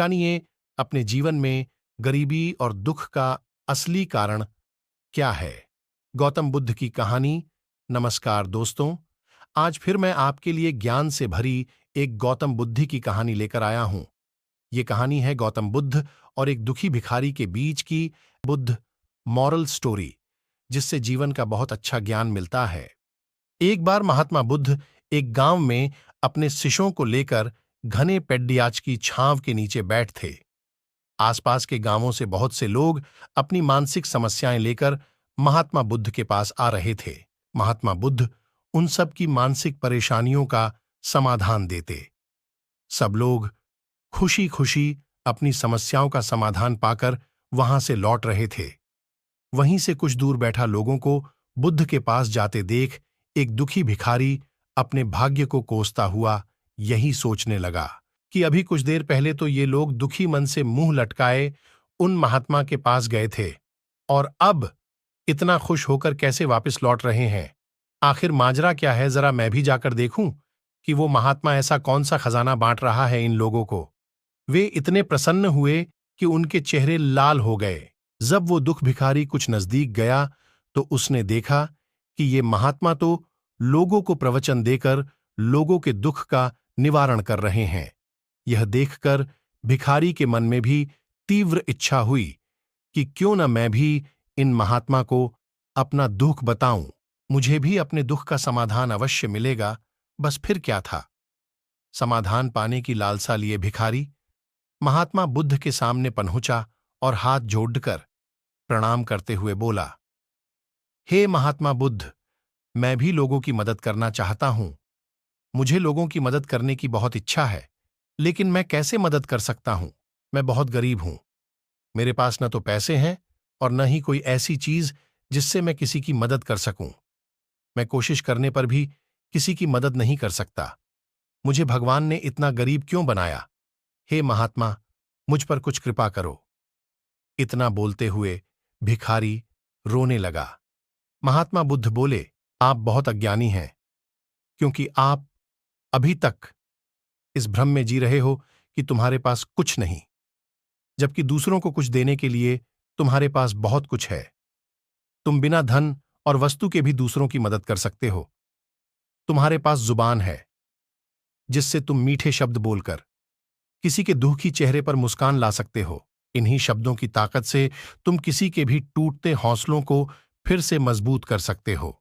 जानिए अपने जीवन में गरीबी और दुख का असली कारण क्या है। गौतम बुद्ध की कहानी। नमस्कार दोस्तों, आज फिर मैं आपके लिए ज्ञान से भरी एक गौतम बुद्ध की कहानी लेकर आया हूं। ये कहानी है गौतम बुद्ध और एक दुखी भिखारी के बीच की बुद्ध मॉरल स्टोरी, जिससे जीवन का बहुत अच्छा ज्ञान मिलता है। एक बार महात्मा बुद्ध एक गांव में अपने शिष्यों को लेकर घने पेड्डियाच की छांव के नीचे बैठ थे। आसपास के गांवों से बहुत से लोग अपनी मानसिक समस्याएं लेकर महात्मा बुद्ध के पास आ रहे थे। महात्मा बुद्ध उन सब की मानसिक परेशानियों का समाधान देते। सब लोग खुशी खुशी अपनी समस्याओं का समाधान पाकर वहां से लौट रहे थे। वहीं से कुछ दूर बैठा लोगों को बुद्ध के पास जाते देख एक दुखी भिखारी अपने भाग्य को कोसता हुआ यही सोचने लगा कि अभी कुछ देर पहले तो ये लोग दुखी मन से मुंह लटकाए उन महात्मा के पास गए थे, और अब इतना खुश होकर कैसे वापस लौट रहे हैं। आखिर माजरा क्या है, जरा मैं भी जाकर देखूं कि वो महात्मा ऐसा कौन सा खजाना बांट रहा है इन लोगों को। वे इतने प्रसन्न हुए कि उनके चेहरे लाल हो गए। जब वो दुख भिखारी कुछ नजदीक गया तो उसने देखा कि ये महात्मा तो लोगों को प्रवचन देकर लोगों के दुख का निवारण कर रहे हैं। यह देखकर भिखारी के मन में भी तीव्र इच्छा हुई कि क्यों न मैं भी इन महात्मा को अपना दुख बताऊं, मुझे भी अपने दुख का समाधान अवश्य मिलेगा। बस फिर क्या था। समाधान पाने की लालसा लिए भिखारी महात्मा बुद्ध के सामने पहुंचा और हाथ जोड़कर प्रणाम करते हुए बोला, हे महात्मा बुद्ध, मैं भी लोगों की मदद करना चाहता हूं। मुझे लोगों की मदद करने की बहुत इच्छा है, लेकिन मैं कैसे मदद कर सकता हूं। मैं बहुत गरीब हूं। मेरे पास न तो पैसे हैं और न ही कोई ऐसी चीज जिससे मैं किसी की मदद कर सकूं। मैं कोशिश करने पर भी किसी की मदद नहीं कर सकता। मुझे भगवान ने इतना गरीब क्यों बनाया। हे महात्मा, मुझ पर कुछ कृपा करो। इतना बोलते हुए भिखारी रोने लगा। महात्मा बुद्ध बोले, आप बहुत अज्ञानी हैं, क्योंकि आप अभी तक इस भ्रम में जी रहे हो कि तुम्हारे पास कुछ नहीं, जबकि दूसरों को कुछ देने के लिए तुम्हारे पास बहुत कुछ है। तुम बिना धन और वस्तु के भी दूसरों की मदद कर सकते हो। तुम्हारे पास जुबान है, जिससे तुम मीठे शब्द बोलकर किसी के दुखी चेहरे पर मुस्कान ला सकते हो। इन्हीं शब्दों की ताकत से तुम किसी के भी टूटते हौसलों को फिर से मजबूत कर सकते हो।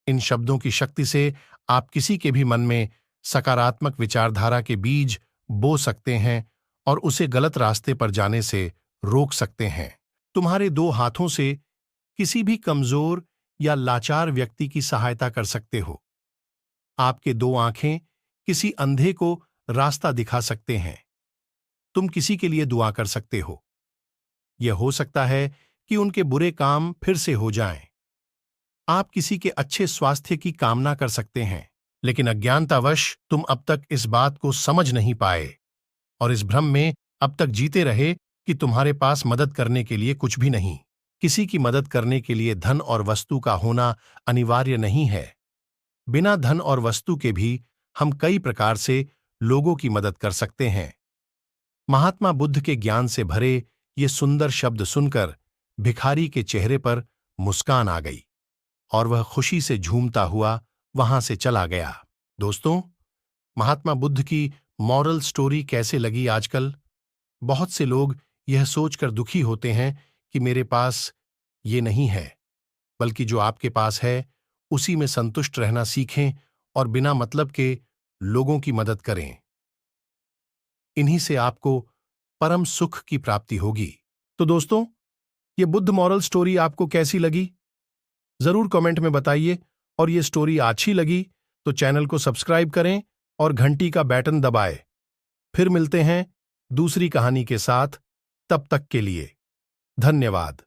इन शब्दों की शक्ति से आप किसी के भी मन में सकारात्मक विचारधारा के बीज बो सकते हैं और उसे गलत रास्ते पर जाने से रोक सकते हैं। तुम्हारे दो हाथों से किसी भी कमजोर या लाचार व्यक्ति की सहायता कर सकते हो। आपके दो आंखें किसी अंधे को रास्ता दिखा सकते हैं। तुम किसी के लिए दुआ कर सकते हो। यह हो सकता है कि उनके बुरे काम फिर से हो जाएं। आप किसी के अच्छे स्वास्थ्य की कामना कर सकते हैं, लेकिन अज्ञानतावश तुम अब तक इस बात को समझ नहीं पाए और इस भ्रम में अब तक जीते रहे कि तुम्हारे पास मदद करने के लिए कुछ भी नहीं। किसी की मदद करने के लिए धन और वस्तु का होना अनिवार्य नहीं है। बिना धन और वस्तु के भी हम कई प्रकार से लोगों की मदद कर सकते हैं। महात्मा बुद्ध के ज्ञान से भरे ये सुंदर शब्द सुनकर भिखारी के चेहरे पर मुस्कान आ गई और वह खुशी से झूमता हुआ वहां से चला गया। दोस्तों, महात्मा बुद्ध की मॉरल स्टोरी कैसे लगी। आजकल बहुत से लोग यह सोचकर दुखी होते हैं कि मेरे पास ये नहीं है, बल्कि जो आपके पास है उसी में संतुष्ट रहना सीखें और बिना मतलब के लोगों की मदद करें। इन्हीं से आपको परम सुख की प्राप्ति होगी। तो दोस्तों, ये बुद्ध मॉरल स्टोरी आपको कैसी लगी, जरूर कमेंट में बताइए। और ये स्टोरी अच्छी लगी तो चैनल को सब्सक्राइब करें और घंटी का बटन दबाएं। फिर मिलते हैं दूसरी कहानी के साथ। तब तक के लिए धन्यवाद।